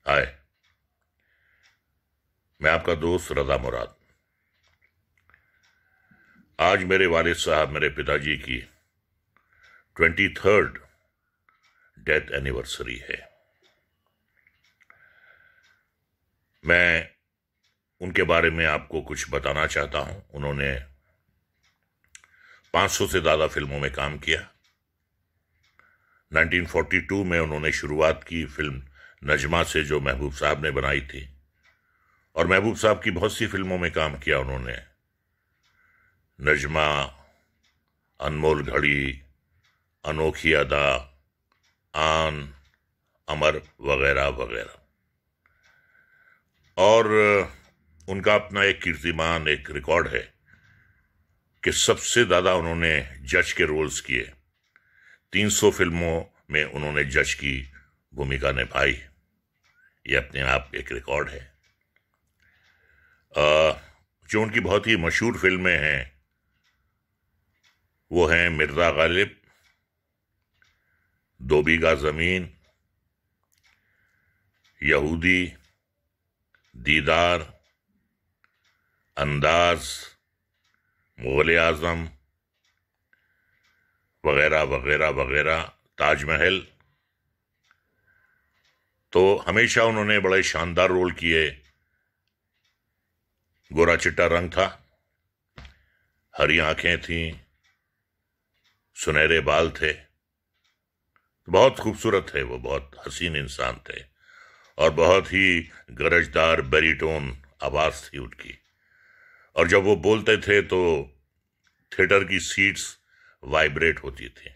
हाय, मैं आपका दोस्त रजा मुराद। आज मेरे वालिद साहब, मेरे पिताजी की 23rd डेथ एनिवर्सरी है। मैं उनके बारे में आपको कुछ बताना चाहता हूं। उन्होंने 500 से ज्यादा फिल्मों में काम किया। 1942 में उन्होंने शुरुआत की फिल्म नजमा से, जो महबूब साहब ने बनाई थी, और महबूब साहब की बहुत सी फिल्मों में काम किया उन्होंने। नजमा, अनमोल घड़ी, अनोखी अदा, आन, अमर वगैरह वगैरह। और उनका अपना एक कीर्तिमान, एक रिकॉर्ड है कि सबसे ज्यादा उन्होंने जज के रोल्स किए। 300 फिल्मों में उन्होंने जज की भूमिका निभाई। ये अपने आप एक रिकॉर्ड है। जो उनकी बहुत ही मशहूर फिल्में हैं वो हैं मिर्जा गालिब, दो बीघा जमीन, यहूदी, दीदार, अंदाज, मुगल आजम वगैरह वगैरह वगैरह, ताजमहल। तो हमेशा उन्होंने बड़े शानदार रोल किए। गोरा चिट्टा रंग था, हरी आंखें थीं, सुनहरे बाल थे, बहुत खूबसूरत थे वो, बहुत हसीन इंसान थे, और बहुत ही गरजदार बैरीटोन आवाज थी उनकी। और जब वो बोलते थे तो थिएटर की सीट्स वाइब्रेट होती थी।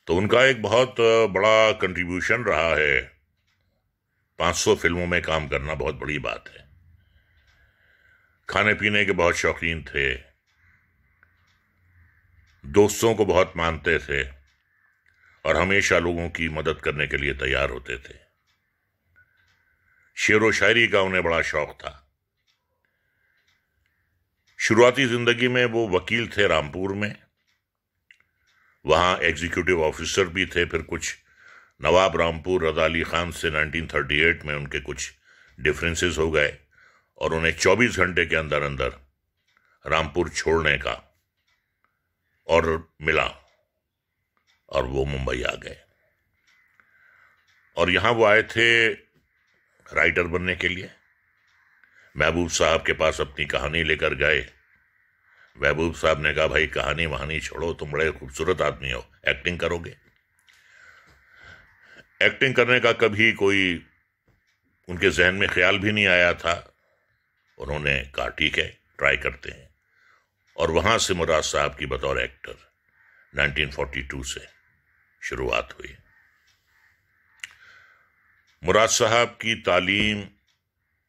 तो उनका एक बहुत बड़ा कंट्रीब्यूशन रहा है। 500 फिल्मों में काम करना बहुत बड़ी बात है। खाने पीने के बहुत शौकीन थे, दोस्तों को बहुत मानते थे, और हमेशा लोगों की मदद करने के लिए तैयार होते थे। शेर व शायरी का उन्हें बड़ा शौक था। शुरुआती जिंदगी में वो वकील थे रामपुर में, वहां एग्जीक्यूटिव ऑफिसर भी थे। फिर कुछ नवाब रामपुर रजा अली खान से 1938 में उनके कुछ डिफरेंसेस हो गए, और उन्हें 24 घंटे के अंदर अंदर रामपुर छोड़ने का ऑर्डर मिला, और वो मुंबई आ गए। और यहां वो आए थे राइटर बनने के लिए। महबूब साहब के पास अपनी कहानी लेकर गए। महबूब साहब ने कहा, भाई कहानी वहानी छोड़ो, तुम बड़े खूबसूरत आदमी हो, एक्टिंग करोगे? एक्टिंग करने का कभी कोई उनके जहन में ख्याल भी नहीं आया था। उन्होंने कहा ठीक है, ट्राई करते हैं। और वहां से मुराद साहब की बतौर एक्टर 1942 से शुरुआत हुई। मुराद साहब की तालीम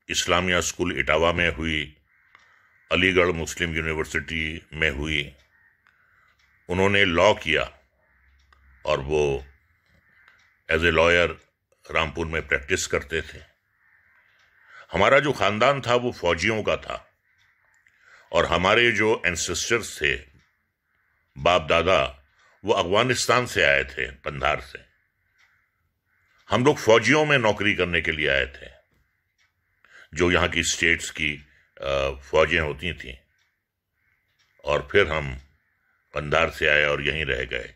इस्लामिया स्कूल इटावा में हुई, अलीगढ़ मुस्लिम यूनिवर्सिटी में हुई। उन्होंने लॉ किया, और वो एज ए लॉयर रामपुर में प्रैक्टिस करते थे। हमारा जो खानदान था वो फौजियों का था, और हमारे जो एंसेस्टर्स थे, बाप दादा, वो अफगानिस्तान से आए थे, पंधार से। हम लोग फौजियों में नौकरी करने के लिए आए थे, जो यहाँ की स्टेट्स की फौजें होती थीं। और फिर हम पंधार से आए और यहीं रह गए।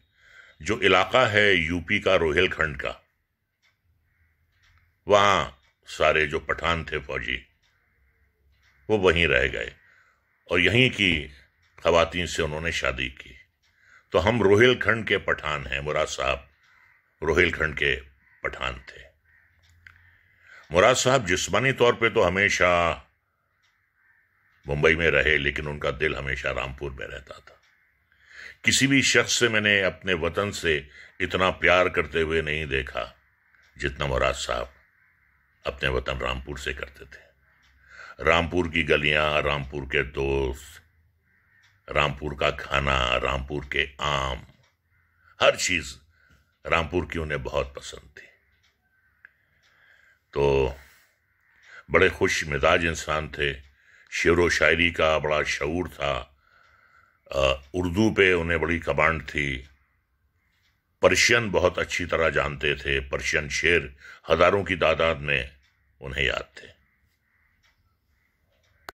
जो इलाका है यूपी का, रोहिलखंड का, वहां सारे जो पठान थे फौजी, वो वहीं रह गए, और यहीं की खवातीन से उन्होंने शादी की। तो हम रोहिलखंड के पठान हैं। मुराद साहब रोहिलखंड के पठान थे। मुराद साहब जिस्मानी तौर पे तो हमेशा मुंबई में रहे, लेकिन उनका दिल हमेशा रामपुर में रहता था। किसी भी शख्स से मैंने अपने वतन से इतना प्यार करते हुए नहीं देखा जितना मुराद साहब अपने वतन रामपुर से करते थे। रामपुर की गलियां, रामपुर के दोस्त, रामपुर का खाना, रामपुर के आम, हर चीज रामपुर की उन्हें बहुत पसंद थी। तो बड़े खुश मिजाज इंसान थे। शेर व शायरी का बड़ा शऊर था। उर्दू पे उन्हें बड़ी कमांड थी। पर्शियन बहुत अच्छी तरह जानते थे। पर्शियन शेर हजारों की तादाद में उन्हें याद थे।